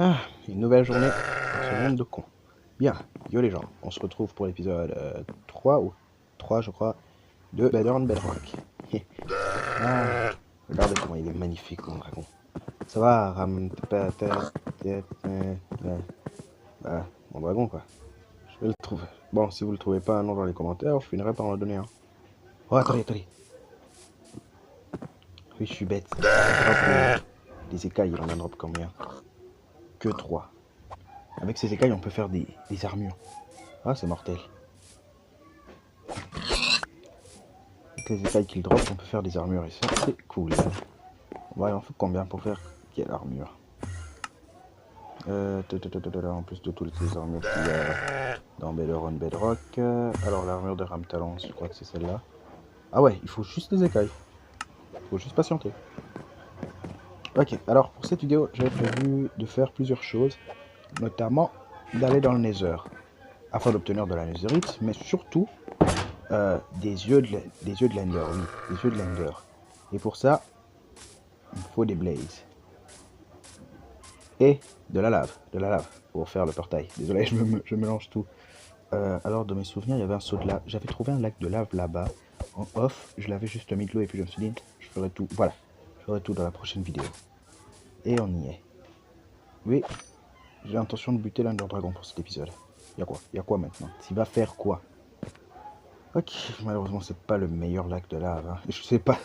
Ah, une nouvelle journée dans ce monde de cons. Bien, yo les gens, on se retrouve pour l'épisode 3 ou 3 je crois, de Better on Bedrock. Ah, regardez comment il est magnifique mon dragon. Ça va, ah, mon dragon quoi. Je vais le trouver. Bon, si vous le trouvez pas un nom dans les commentaires, je finirai par en donner un. Oh, attendez. Oui, je suis bête. Les écailles, il en a drop combien? Que 3. Avec ces écailles, on peut faire des armures. Ah, c'est mortel. Avec les écailles qu'il drop, on peut faire des armures et ça, c'est cool. Ouais, on fait combien pour faire quelle armure? En plus de toutes les armures qu'il y a dans Better on Bedrock. Alors, l'armure de Ramtalon, je crois que c'est celle-là. Ah ouais, il faut juste les écailles. Il faut juste patienter. Ok, alors pour cette vidéo, j'avais prévu de faire plusieurs choses, notamment d'aller dans le Nether, afin d'obtenir de la Netherite, mais surtout des yeux de l'Ender, oui, des yeux de l'Ender. Et pour ça, il faut des blazes. Et de la lave pour faire le portail. Désolé, je mélange tout. Alors, dans mes souvenirs, il y avait un saut de lave. J'avais trouvé un lac de lave là-bas, en off. Je l'avais juste mis de l'eau et puis je me suis dit, je ferai tout. Voilà, je ferai tout dans la prochaine vidéo. Et on y est. Oui, j'ai l'intention de buter l'Under Dragon pour cet épisode. Il y a quoi maintenant? Il va faire quoi? Ok, malheureusement, c'est pas le meilleur lac de lave. Hein. Je sais pas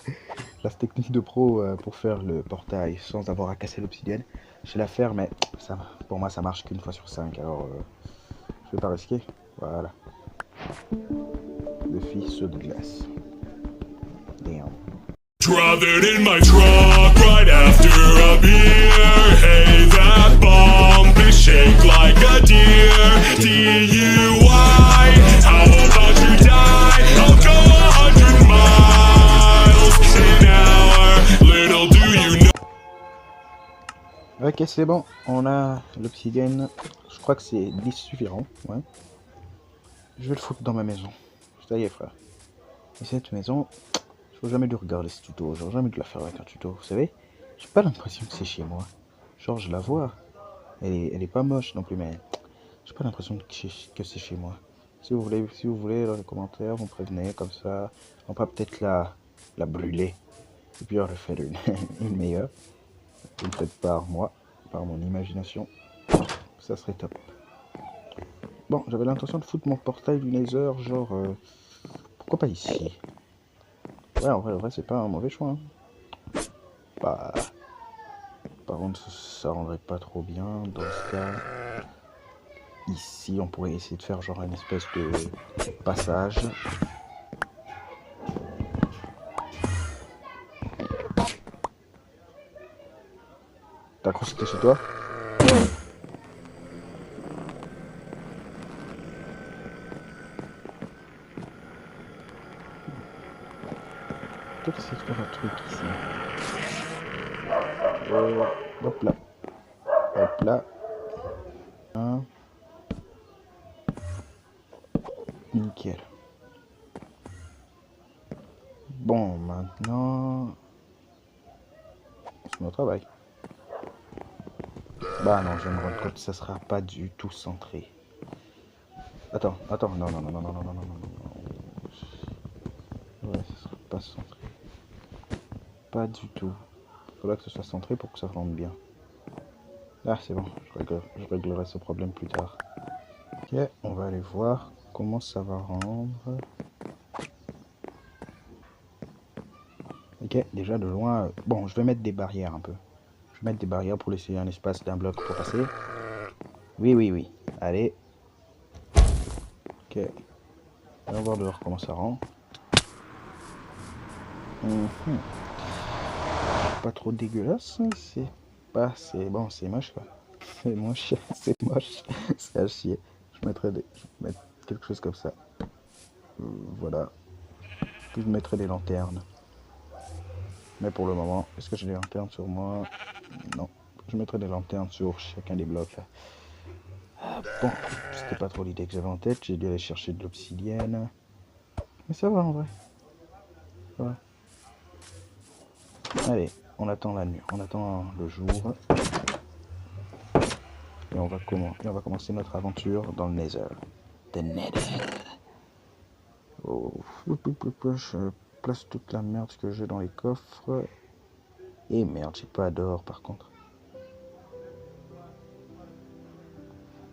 la technique de pro pour faire le portail sans avoir à casser l'obsidienne. Je vais la faire, mais ça, pour moi, ça marche qu'une fois sur 5. Alors, je vais pas risquer. Voilà. Le fils de glace. Damn. Drove it in my truck right after a beer. Hey, that bump is shaped like a deer. DUI, how about you die? I'll go 100 miles an hour. Little do you know. Ok, c'est bon. On a l'obsidienne. Je crois que c'est 10 suffirant. Ouais. Je vais le foutre dans ma maison. Ça y est, frère. Et cette maison, j'aurais jamais dû regarder ce tuto. J'aurais jamais dû la faire avec un tuto. Vous savez, j'ai pas l'impression que c'est chez moi. Genre, je la vois. Elle est pas moche non plus, mais j'ai pas l'impression que c'est chez moi. Si vous voulez, dans les commentaires, vous me prévenez, comme ça, on peut peut-être la brûler. Et puis on va faire une meilleure. Et peut-être par moi, par mon imagination. Ça serait top. Bon, j'avais l'intention de foutre mon portail du Nether, genre, pourquoi pas ici? Ouais, en vrai, c'est pas un mauvais choix. Hein. Bah, par contre, ça rendrait pas trop bien. Dans ce cas, ici, on pourrait essayer de faire genre une espèce de passage. T'as cru que c'était chez toi? Peut-être essayer de faire un truc ici. Hop là. Hop là. Un. Nickel. Bon, maintenant... on se met au travail. Bah non, je vais me rendre compte que ça sera pas du tout centré. Attends, non. Ouais, ça sera pas centré. Pas du tout. Il faudra que ce soit centré pour que ça rentre bien. Ah, c'est bon, je réglerai ce problème plus tard. Ok, on va aller voir comment ça va rendre. Ok, déjà de loin... Bon, je vais mettre des barrières un peu. Je vais mettre des barrières pour laisser un espace d'un bloc pour passer. Oui. Allez. Ok. On va voir dehors comment ça rend. Pas trop dégueulasse. C'est pas... C'est bon, c'est moche quoi. C'est moche. C'est moche. C'est à chier. Je vais mettre quelque chose comme ça. Voilà. Puis je mettrai des lanternes. Mais pour le moment, est-ce que j'ai des lanternes sur moi? Non. Je mettrai des lanternes sur chacun des blocs là. Bon, c'était pas trop l'idée que j'avais en tête. J'ai dû aller chercher de l'obsidienne. Mais ça va en vrai. Ça va. Allez, on attend la nuit. On attend le jour. Et on va commencer notre aventure dans le Nether. The Nether. Oh, je place toute la merde que j'ai dans les coffres. Et merde, j'ai pas d'or par contre.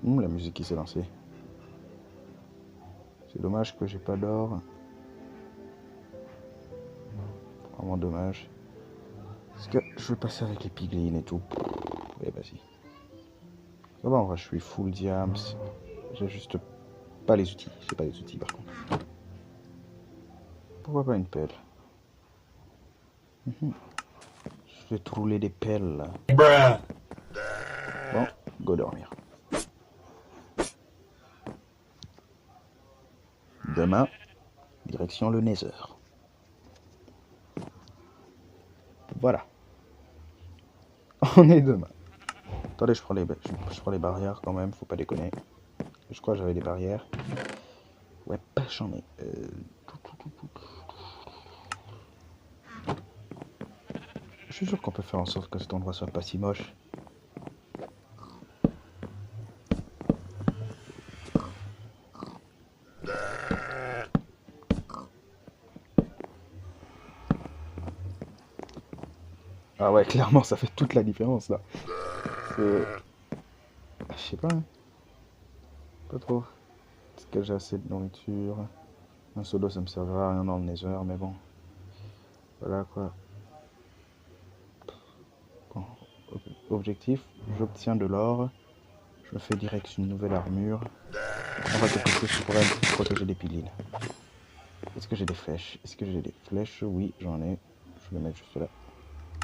La musique qui s'est lancée. C'est dommage que j'ai pas d'or. Vraiment dommage. Parce que je vais passer avec les piglins et tout. Et vas-y. Ça va, en vrai, je suis full diams. J'ai juste pas les outils. J'ai pas les outils par contre. Pourquoi pas une pelle? Je vais te rouler des pelles là. Bon, go dormir. Demain, direction le Nether. Voilà. On est demain. Attendez, je prends les barrières quand même, faut pas déconner. Je crois que j'avais des barrières. Ouais, pas j'en ai. Je suis sûr qu'on peut faire en sorte que cet endroit soit pas si moche. Ah ouais, clairement, ça fait toute la différence là. Je sais pas. Hein. Pas trop. Est-ce que j'ai assez de nourriture? Un seau d'eau, ça me servira à rien dans le Nether, mais bon. Voilà quoi. Bon. Objectif, j'obtiens de l'or. Je fais direct une nouvelle armure. On va quelque chose qui pourrait me protéger des pilines. Est-ce que j'ai des flèches? Oui, j'en ai. Je vais les mettre juste là.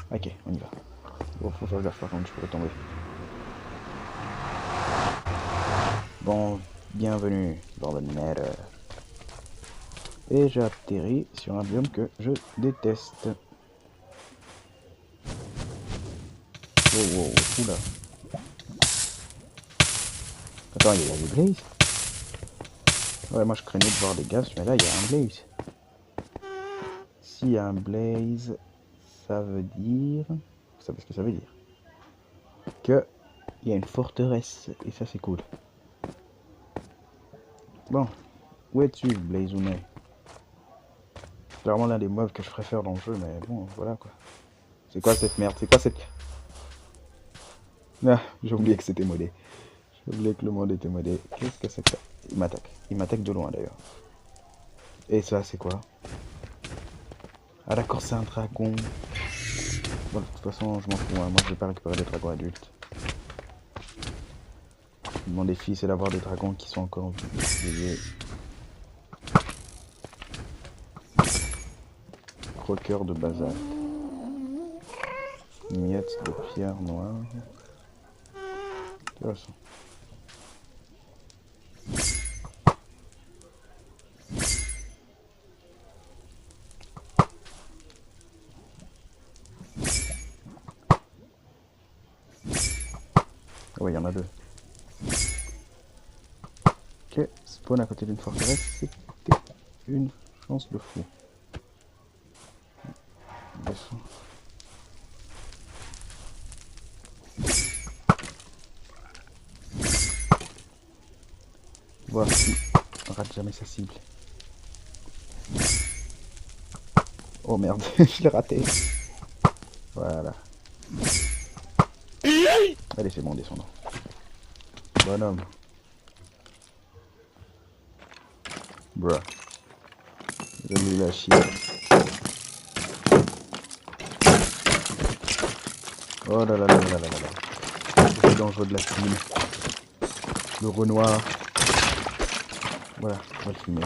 Ok, on y va. Bon, faut faire gaffe par contre, je pourrais tomber. Bon, bienvenue dans le Nether. Et j'ai atterri sur un biome que je déteste. Oh, oula. Attends, il y a des blazes? Ouais, moi je craignais de voir des gaz, mais là il y a un blaze. S'il y a un blaze, ça veut dire... Vous savez ce que ça veut dire? Que il y a une forteresse, et ça c'est cool. Bon, où es-tu, Blazounet? C'est clairement l'un des mobs que je préfère dans le jeu, mais bon, voilà quoi. C'est quoi cette merde? C'est quoi cette... Ah, j'ai oublié que c'était modé. J'ai oublié que le monde était modé. Qu'est-ce que c'est que ça? Il m'attaque. Il m'attaque de loin d'ailleurs. Et ça, c'est quoi? Ah d'accord, c'est un dragon. Bon, de toute façon, je m'en fous. Hein. Moi, je vais pas récupérer des dragons adultes. Mon défi, c'est d'avoir des dragons qui sont encore vivants. Croqueur de basalte. Miettes de pierre noire. Intéressant. Ouais, il y en a deux. Ok, spawn à côté d'une forteresse, c'était une chance de fou. Descends. Voici, on rate jamais sa cible. Oh merde, je l'ai raté. Voilà. Allez, c'est bon, descendons. Bonhomme. Bruh. Donne-lui la chier. Oh là là là là là là là. C'est dangereux de la filmer. Le Renoir. Voilà, on va le filmer.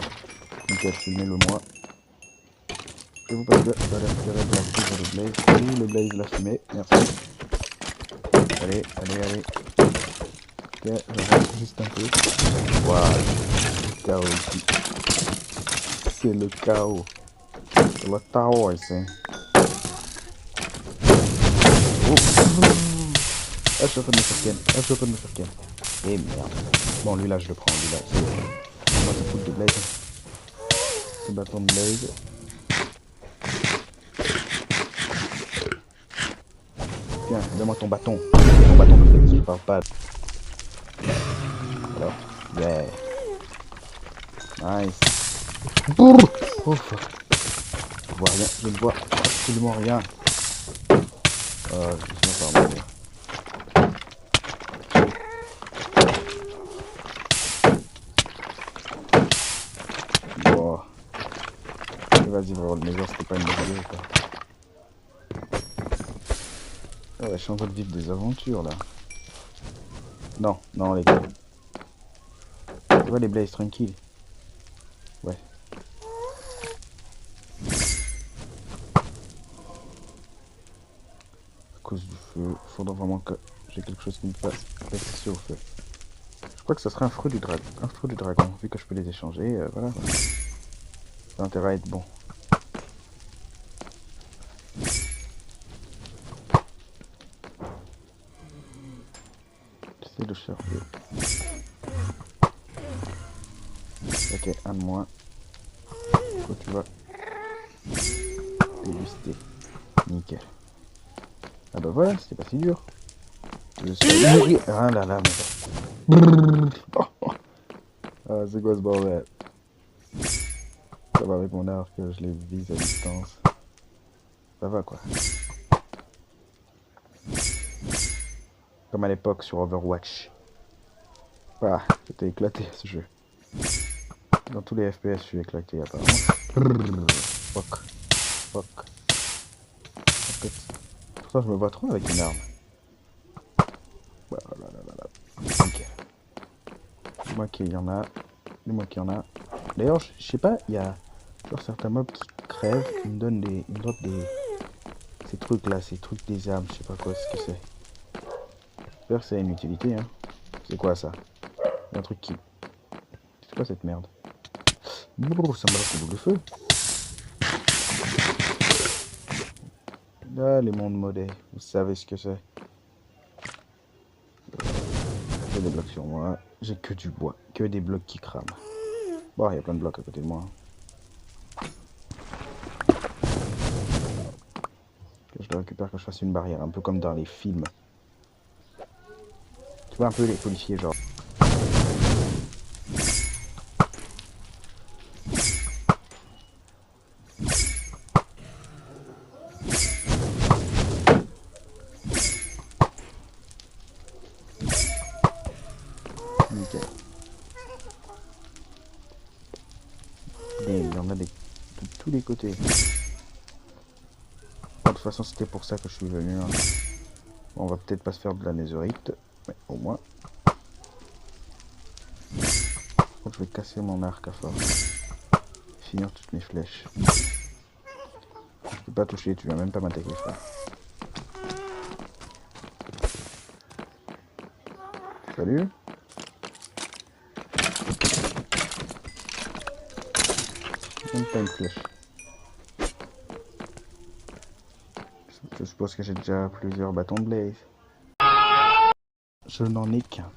Nickel, filmez-le moi. Je vous passe de la récupérer de la prise de Blaze. Oui, le Blaze l'a filmé, merci. Allez, allez, allez. Ok, j'avance juste un peu. Voilà, le chaos ici. C'est le chaos. C'est le chaos ici. Oh. Ah, je suis en train de me faire ken. Ah, je suis en train de me faire ken. Eh merde. Bon, lui là, je le prends. Lui là, c'est... Moi, c'est foutre de Blaze. Ce bâton de Blaze. Tiens, donne-moi ton bâton. Ton bâton de Blaze, je parle pas. Nice. Brrr. Oh fuck. Je vois rien, je ne vois absolument rien. Je vais finir par mourir. Bon. Vas-y, voir le maison, c'était pas une bonne idée ou quoi. Ah ouais, je suis en train de vivre des aventures là. Non, non les gars. Tu vois les blazes tranquilles. Ouais. À cause du feu, faudra vraiment que j'ai quelque chose qui me fasse rester au feu. Je crois que ce serait un fruit du dragon, vu que je peux les échanger, voilà. Ça a intérêt à être bon. J'essaie de chercher. Ok, un de moins. Quoi tu vas déguster. Nickel. Ah bah voilà, c'était pas si dur. Je suis mourir. Ah là là, mais... Ah, c'est quoi ce bordel? Ça va avec mon arc, je les vise à distance. Ça va quoi. Comme à l'époque sur Overwatch. Ah, j'étais éclaté à ce jeu. Dans tous les FPS, je suis éclaté apparemment. Fuck. Fuck. Pourtant, je me vois trop avec une arme. Voilà, nickel. Dis-moi qu'il y en a. Dis-moi qu'il y en a. D'ailleurs, je sais pas, il y a genre certains mobs qui crèvent, ils me donnent des. Ils me donnent des. Ces trucs là, ces trucs des armes, je sais pas quoi ce que c'est. J'espère que ça a une utilité, hein. C'est quoi ça? Il y a un truc qui. C'est quoi cette merde? Brrr, ça me lance le double feu. Là, les mondes modés, vous savez ce que c'est. J'ai des blocs sur moi, j'ai que du bois, que des blocs qui crament. Bon, il y a plein de blocs à côté de moi. Que je le récupère, que je fasse une barrière, un peu comme dans les films. Tu vois un peu les policiers, genre. Nickel. Il y en a de tous les côtés. De toute façon, c'était pour ça que je suis venu. Hein. Bon, on va peut-être pas se faire de la netherite, mais au moins. Je vais casser mon arc à force. Finir toutes mes flèches. Je peux pas toucher, tu viens même pas m'attaquer, frère. Salut. Même pas une flèche. Je suppose que j'ai déjà plusieurs bâtons de blaze. Je n'en ai qu'un.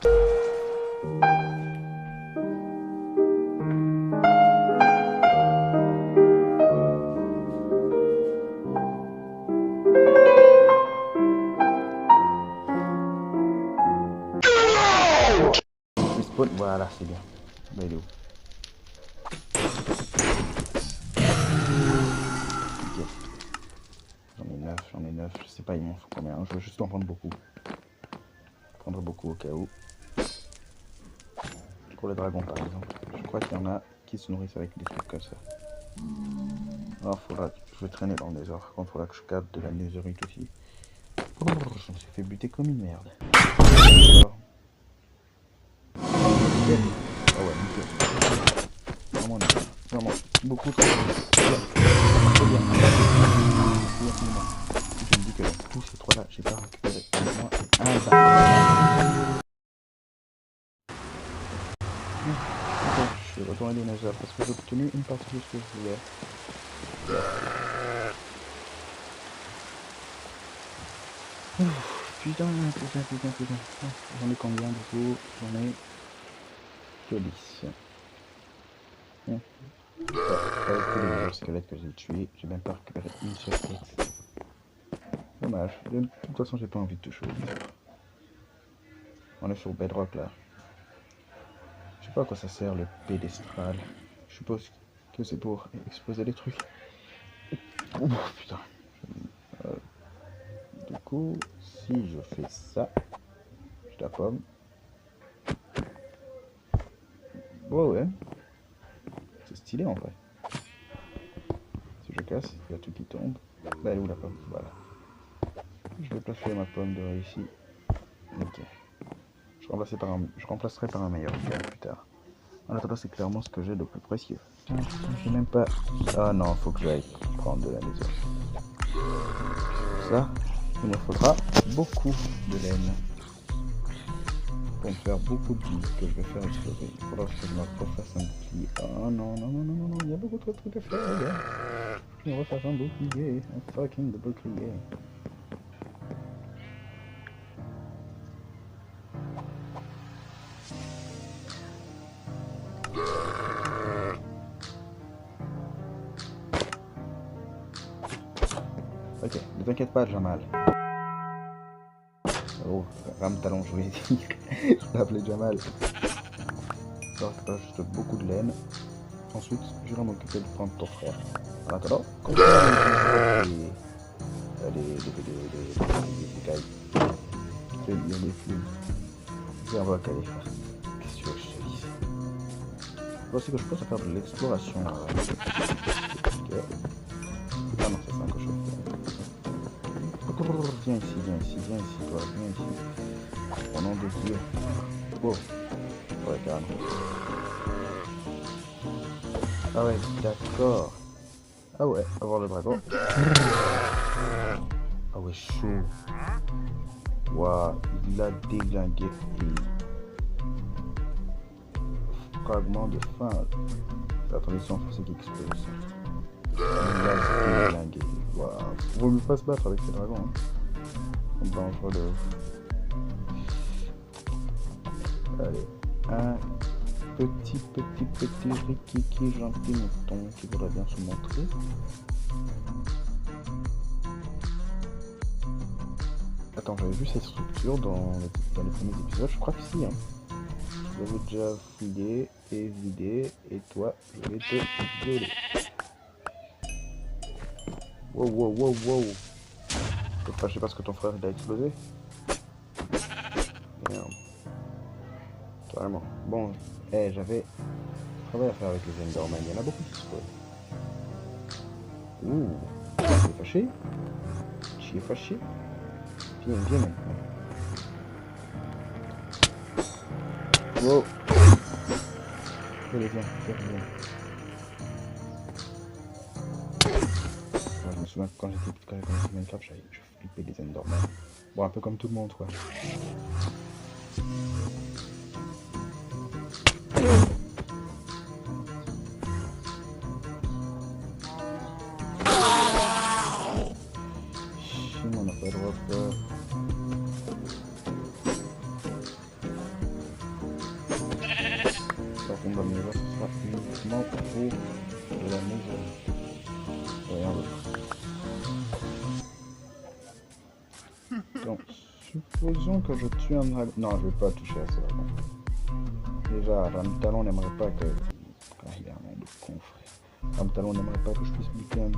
Voilà, c'est bien. Bah, il est où? Okay. J'en ai 9, je sais pas, il m'en faut combien. Je veux juste en prendre beaucoup. Prendre beaucoup au cas où. Pour les dragons par exemple. Je crois qu'il y en a qui se nourrissent avec des trucs comme ça. Alors faudra, je vais traîner dans les ors. Par contre, faudra que je capte de la netherite aussi. Oh, je me suis fait buter comme une merde. Alors. Ah ouais, nickel. Vraiment nickel. Vraiment, beaucoup trop bien. Trop bien. Je me dis que dans tous ces trois-là, j'ai pas récupéré au moins un bâton. Je vais retourner des nageurs parce que j'ai obtenu une partie de ce que je voulais. Putain. J'en ai combien du coup? J'en ai que 10. Avec tous les nageurs squelettes que j'ai tués, j'ai même pas récupéré une seule tête. Dommage. De toute façon, j'ai pas envie de toucher au bizarre. On est sur Bedrock là. Je sais pas à quoi ça sert le pédestral. Je suppose que c'est pour exploser les trucs. Oh putain. Du coup, si je fais ça, je la pomme. Bon, ouais. C'est stylé en vrai. Si je casse, il y a tout qui tombe. Bah, elle est où la pomme? Voilà. Je vais placer ma pomme de ici. Ok. Je remplacerai par un meilleur plus tard. En attendant, c'est clairement ce que j'ai de plus précieux. J'ai même pas... Ah non, faut que j'aille prendre de la maison. Pour ça, il me faudra beaucoup de laine. Pour me faire beaucoup de billes que je vais faire exploser. Il faudra que je me refasse un bouclier. Oh non, non, non, non, non, non, il y a beaucoup trop de trucs à faire, les gars. Je me refasse un bouclier. Un fucking bouclier. Ok, ne t'inquiète pas, Jamal. Oh, rame talon, je voulais dire. Je l'ai appelé Jamal. Alors, t'as juste beaucoup de laine. Ensuite, je vais m'occuper de prendre ton frère. En attendant, continue à les cailles. Il y a des plumes. Et on va caler faire. Qu'est-ce que tu veux que je te dise? Je pense que je pense faire de l'exploration. Ok. Ah non, ça c'est un cochon. Viens ici, viens ici, viens ici, toi, viens ici. Au nom de Dieu. Oh, ouais, carrément. Ah ouais, d'accord. Ah ouais, avoir le dragon. Ah ouais, chaud. Waouh, il a déglingué. Fragment de fin. Attendez, c'est en français qui explose. Il a déglingué. Waouh, vaut mieux pas se battre avec ces dragons. Hein. On va en de... Allez, un petit rikiki gentil mouton qui voudrait bien se montrer. Attends, j'avais vu cette structure dans les premiers épisodes, je crois que si. Hein. Je l'avais déjà fouillé et vidé, et toi, je vais te violer. Wow, wow, wow, wow. Je sais pas ce que ton frère il a explosé. Merde. Carrément. Bon, j'avais travail à faire avec les Enderman. Il y en a beaucoup qui se font. Ouh. Tu es fâché? Tu es fâché? Viens, viens maintenant. Wow. Allez, viens, viens. Je me souviens que quand j'étais petit, quand j'ai commencé Minecraft, je flippais des Enderman. Bon, un peu comme tout le monde, quoi. On n'a pas le droit de faire. Par contre, dans le maison, ce sera uniquement pour de la maison. Rien d'autre. Donc, supposons que je tue un dragon. Non, je vais pas toucher à ça. Bon. Déjà, Ramtalon n'aimerait pas que. Ah, il est un monde de con, frère. Ramtalon n'aimerait pas que je puisse buter un de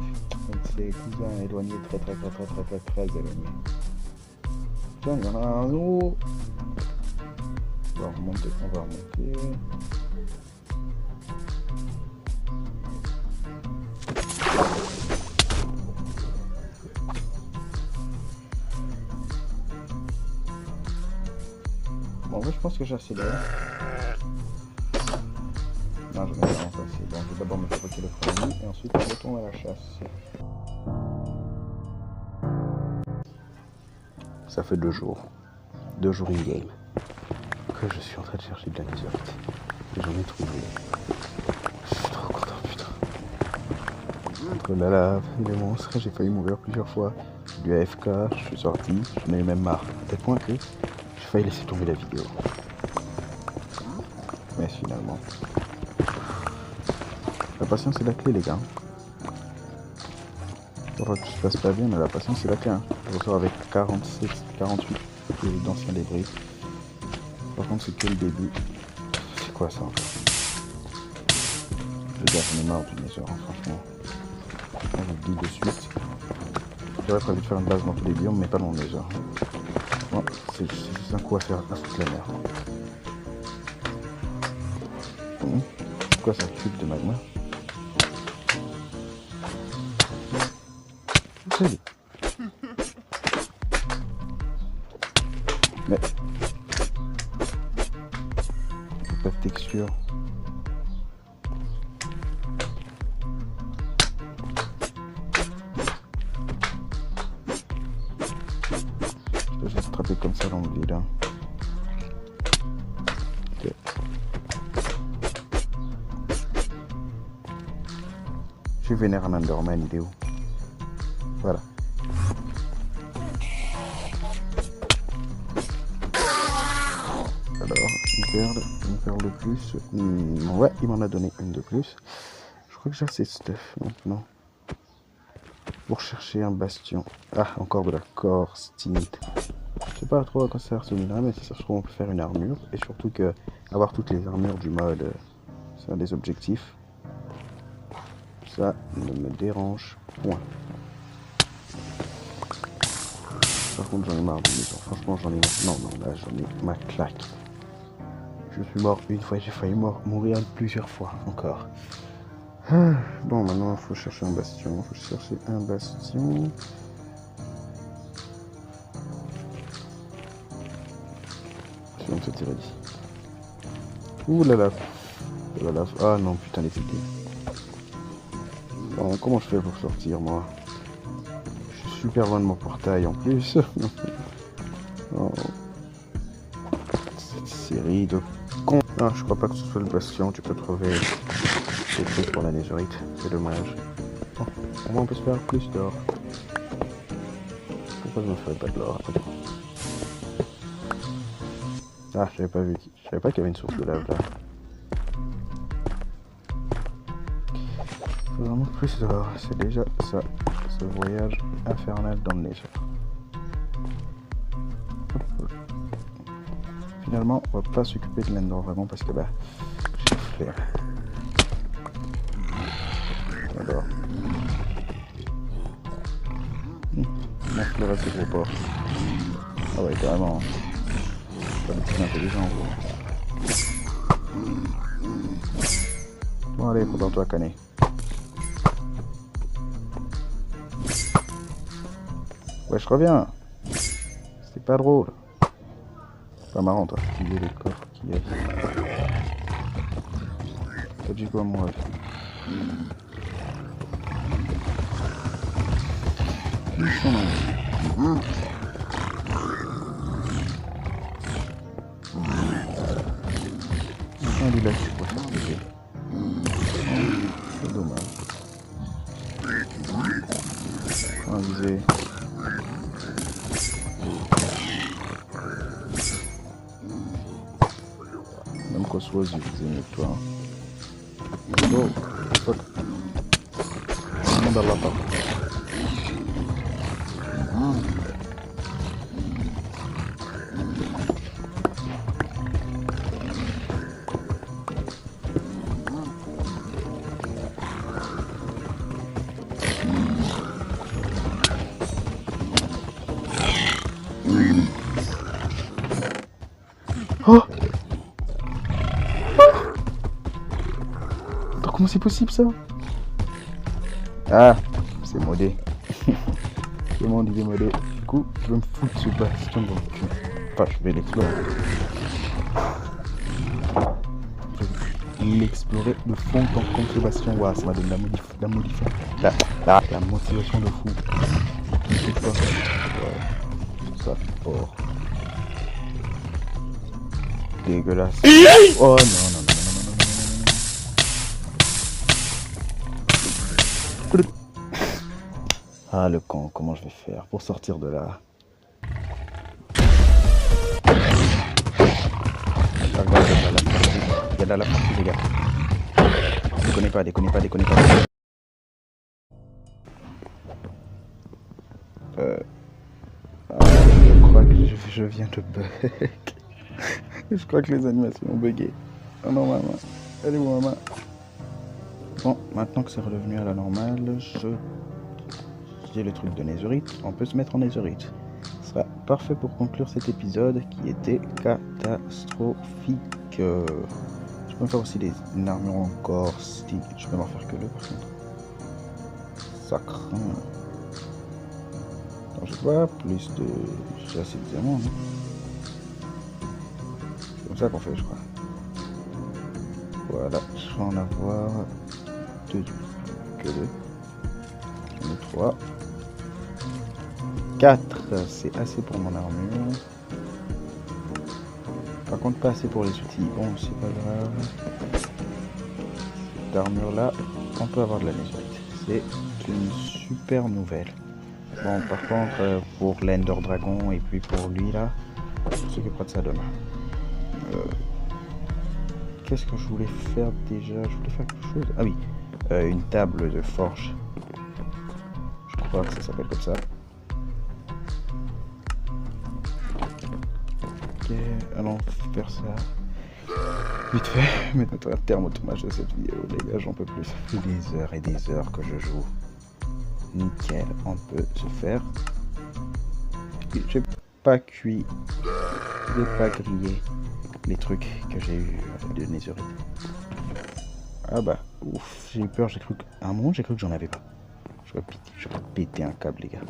ses cousins éloignés, très éloignés. Tiens, il y en a un autre. On va remonter, Bon, moi je pense que j'ai assez d'air. Non, je vais pas en passer. Bon, je vais d'abord me fabriquer le fourmi et ensuite on retourne à la chasse. Ça fait 2 jours. 2 jours in-game. Que je suis en train de chercher de la netherite. Et j'en ai trouvé. Je suis trop content, putain. Entre la lave et les monstres, j'ai failli mourir plusieurs fois. Du AFK, je suis sorti, j'en ai eu même marre. À tel point que j'ai failli laisser tomber la vidéo. Mais finalement... La patience est la clé, les gars. Parfois que tout se passe pas bien, mais la patience est la clé. Hein. Je ressors avec 48 d'anciens débris. Par contre, c'est que le début. C'est quoi ça? Les gars, j'en ai marre du Nether, hein, franchement. Je vous le dis de suite. J'aurais prévu de faire une base dans tous les biomes, mais pas dans le Nether. Bon, c'est juste un coup à faire à foutre la merde. Pourquoi ça cube de magma? Salut. Mais pas de texture. Je vais juste attraper comme ça dans le vide. Hein. Okay. Je vénère un Enderman, il est où? Voilà. Alors, une perle de plus. Ouais, il m'en a donné une de plus. Je crois que j'ai assez de stuff maintenant. Pour chercher un bastion. Ah, encore de la corstite. Je sais pas trop à quoi ça sert celui-là, mais si ça se trouve on peut faire une armure. Et surtout que avoir toutes les armures du mode, c'est un des objectifs. Ça ne me dérange point. Par contre j'en ai marre de maison. Franchement j'en ai marre. Non, là j'en ai ma claque. Je suis mort une fois, j'ai failli mourir plusieurs fois encore. Bon, maintenant il faut chercher un bastion. Si on se tirer d'ici. Ouh là là. La lave. Ah non, putain, les idées. Bon, comment je fais pour sortir, moi? Je suis super loin de mon portail en plus. Oh. Cette série de cons. Ah, je crois pas que ce soit le bastion. Tu peux trouver des trucs pour la netherite. C'est dommage. Bon, au moins on peut se faire plus d'or. Pourquoi je me ferais pas de l'or après? Ah, j'avais pas vu. Je savais pas qu'il y avait une source de lave là. Faut vraiment plus d'or. C'est déjà ça. Ce voyage infernal dans le Nether. Finalement, on va pas s'occuper de l'Ender vraiment parce que bah, j'ai flair. Alors. Mon flair assez gros porc. Ah ouais, carrément. Pas de petit intelligent. Bon allez, prends toi Canet. Ouais, je reviens. C'était pas drôle. Pas marrant, toi. Il y a les coffres qui est. T'as dit quoi, moi? Un du lac, je crois. C'est dommage. Un visé. Même qu'on soit yeux, c'est mieux que toi. Oh, fuck. Tout le monde a la part. Oh! Comment c'est possible ça? Ah, c'est modé. Le monde il est modé. Du coup, je vais me foutre ce bastion dans le cul. Enfin, je vais l'explorer. Je vais l'explorer de fond contre ce bastion. Waouh, ça m'a donné la motivation de fou. C'est quoi? Ouais, ça fort. Dégueulasse. Oh non, non, non. Ah le camp, comment je vais faire pour sortir de là? Ah, regarde, il y a là la partie, les gars. Déconnez pas. Je crois que je viens de bug. Je crois que les animations ont bugué. Oh non, maman. Elle est où, maman? Bon, maintenant que c'est redevenu à la normale, j'ai le truc de netherite. On peut se mettre en netherite. Ce sera parfait pour conclure cet épisode qui était catastrophique. Je peux me faire aussi une armure encore stick. Je peux m'en faire que deux par contre. Ça craint. Attends, je vois plus de... J'ai assez de diamants. Hein. C'est comme ça qu'on fait, je crois. Voilà, je vais en avoir deux. Que deux. J'en ai 3. 4, c'est assez pour mon armure. Par contre, pas assez pour les outils. Bon, c'est pas grave. Cette armure-là, on peut avoir de la netherite. C'est une super nouvelle. Bon, par contre, pour l'Ender Dragon et puis pour lui, là, on s'occupera de ça demain. Qu'est-ce que je voulais faire déjà? Je voulais faire quelque chose. Ah oui, une table de forge. Je crois que ça s'appelle comme ça. Ok, allons faire ça. Vite fait, mettre un terme au tournage de cette vidéo, les gars, j'en peux plus. Ça fait des heures et des heures que je joue. Nickel, on peut se faire. J'ai pas cuit, j'ai pas grillé les trucs que j'ai eu de netherite. Ah bah, ouf, j'ai eu peur, j'ai cru qu'à un moment j'ai cru que j'en avais pas. J'aurais pété un câble, les gars.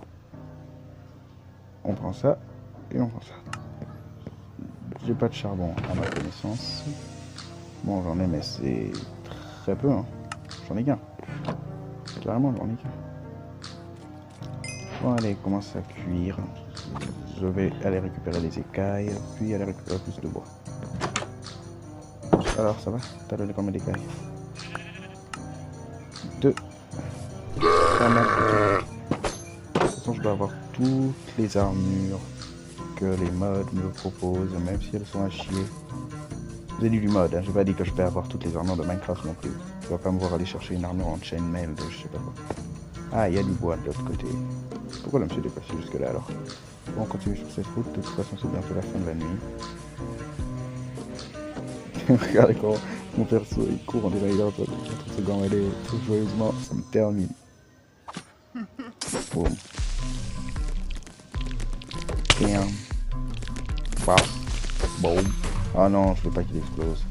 On prend ça et on prend ça. J'ai pas de charbon à ma connaissance. Bon, j'en ai, mais c'est très peu. Hein. J'en ai qu'un. Carrément, j'en ai qu'un. Bon, allez, commence à cuire. Je vais aller récupérer les écailles, puis aller récupérer plus de bois. Alors, ça va? T'as donné combien d'écailles? 2. Pas mal. De toute façon, je dois avoir toutes les armures que les mods me proposent, même si elles sont à chier. J'ai dit du mode, hein. J'ai pas dit que je vais avoir toutes les armures de Minecraft non plus. Tu vas pas me voir aller chercher une armure en chainmail de je sais pas quoi. Ah, il y a du bois de l'autre côté. Pourquoi je me suis déplacé jusque là alors? Bon, on continue sur cette route, de toute façon c'est bientôt la fin de la nuit. Regardez comment mon perso il court, on dirait il est en train de se gambader tout joyeusement, ça me termine. Boum. Bam. Wow. Boum. Ah non, je veux pas qu'il explose.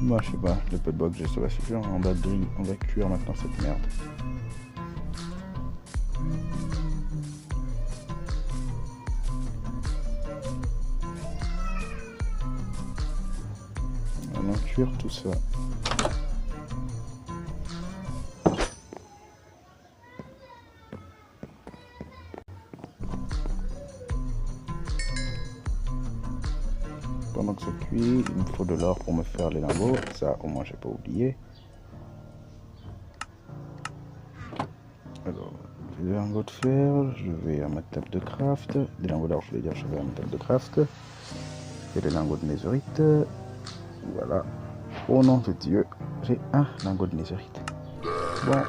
Moi je sais pas, le peu de bois que j'ai ça va suffire, on va cuire maintenant cette merde. On va cuire tout ça. Pendant que ça cuit, il me faut de l'or pour me faire les lingots. Ça, au moins, j'ai pas oublié. Alors, j'ai des lingots de fer. Je vais à ma table de craft. Des lingots d'or, je voulais dire, je vais à ma table de craft. Et des lingots de netherite. Voilà. Au nom de Dieu, j'ai un lingot de netherite. Bon,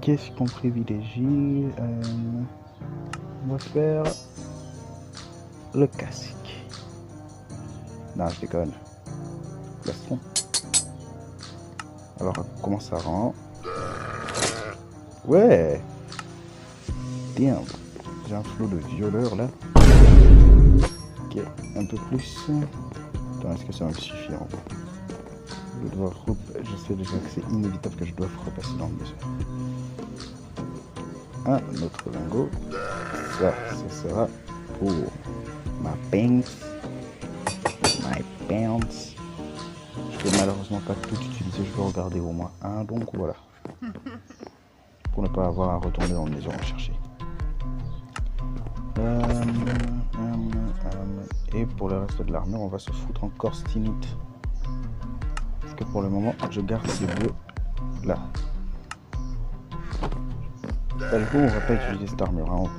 qu'est-ce qu'on privilégie? On va faire le casque. Non, je déconne. Plastron. Alors, comment ça rend? Ouais. Damn. J'ai un flot de violeurs là. Ok, un peu plus. Attends, est-ce que ça va me suffire en fait? Je sais déjà que c'est inévitable que je dois repasser dans le désert. Un autre lingot. Ça sera pour ma pince. My pants. Je peux malheureusement pas tout utiliser, je vais regarder au moins un, donc voilà. Pour ne pas avoir à retourner dans le maison à chercher. Et pour le reste de l'armure, on va se foutre encore stinite. Parce que pour le moment, je garde ces bleus là. Bah, du coup, on va pas utiliser cette armure, hein,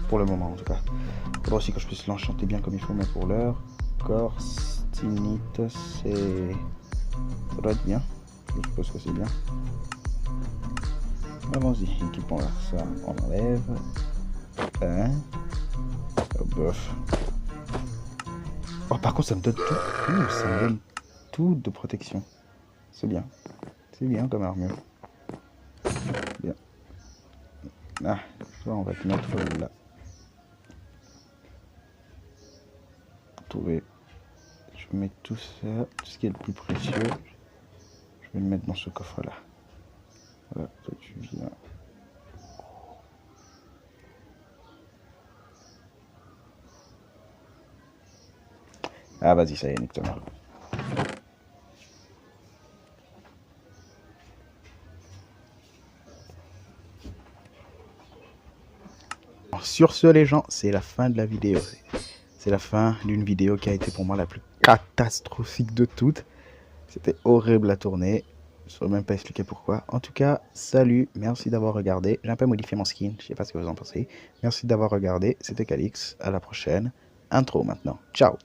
pour le moment en tout cas. Il faudra aussi que je puisse l'enchanter bien comme il faut, mais pour l'heure, Corstinite, c'est... Ça doit être bien. Je suppose que c'est bien. Allons-y, équipons là. Ça, on enlève. Hein. Oh, bof. Oh, par contre, ça me donne tout. Ça me donne tout de protection. C'est bien. C'est bien comme armure. Bien. Ah, ça, on va te mettre là. Trouver. Je mets tout ça, tout ce qui est le plus précieux. Je vais le mettre dans ce coffre-là. Voilà, toi tu viens. Ah, vas-y, ça y est, nique-toi. Sur ce, les gens, c'est la fin de la vidéo. C'est la fin d'une vidéo qui a été pour moi la plus catastrophique de toutes. C'était horrible à tourner. Je ne saurais même pas expliquer pourquoi. En tout cas, salut, merci d'avoir regardé. J'ai un peu modifié mon skin, je sais pas ce que vous en pensez. Merci d'avoir regardé, c'était Calix, à la prochaine. Intro maintenant, ciao.